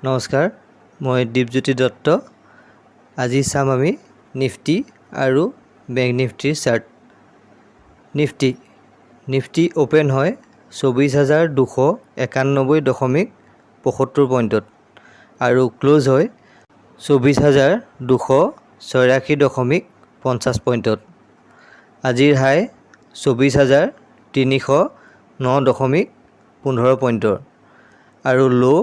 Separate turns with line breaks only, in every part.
নমস্কাৰ, মই দীপজ্যোতি দত্ত। আজি চাম আমি নিফটি আৰু বেংক নিফটিৰ চাৰ্ট। নিফটি অ'পেন হয় 24,291.75 পইণ্টত আৰু ক্লোজ হয় 24,286.50 পইণ্টত। আজিৰ হাই 24,309.15 পইণ্টৰ আৰু ল'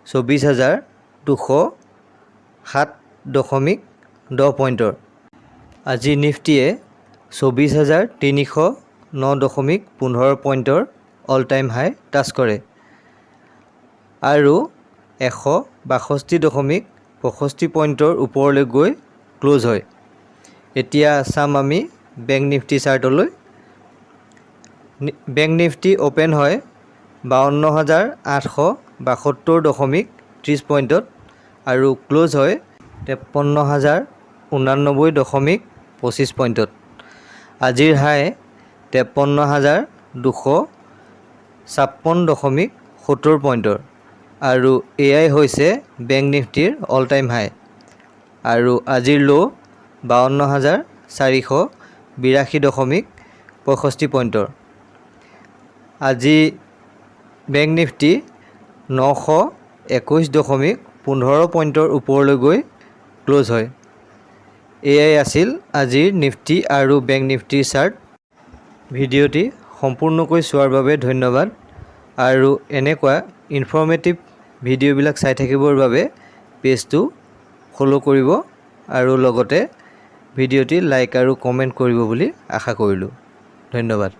24,207.10 পইণ্টৰ। আজি নিফটিয়ে 24,309.15 পইণ্টৰ অল টাইম হাই টাচ কৰে আৰু 162.65 পইণ্টৰ ওপৰলৈ গৈ ক্লোজ হয়। এতিয়া চাম আমি বেংক নিফটি চাৰ্টলৈ। বেংক নিফটি অ'পেন হয় 52,872.30 পইণ্টত আৰু ক্লোজ হয় 53,089.25 পইণ্টত। আজিৰ হাই 53,256.70 পইণ্টৰ আৰু এয়াই হৈছে বেংক নিফটিৰ অল টাইম হাই আৰু আজিৰ ল' 52,482.65 পইণ্টৰ। আজি বেংক নিফটি 921.15 পইণ্টৰ ওপৰলৈ গৈ ক্লোজ হয়। এয়াই আছিল আজিৰ নিফটি আৰু বেংক নিফটিৰ চাৰ্ট। ভিডিঅ'টি সম্পূৰ্ণকৈ চোৱাৰ বাবে ধন্যবাদ আৰু এনেকুৱা ইনফৰ্মেটিভ ভিডিঅ'বিলাক চাই থাকিবৰ বাবে পেজটো ফ'ল' কৰিব আৰু লগতে ভিডিঅ'টি লাইক আৰু কমেণ্ট কৰিব বুলি আশা কৰিলোঁ। ধন্যবাদ।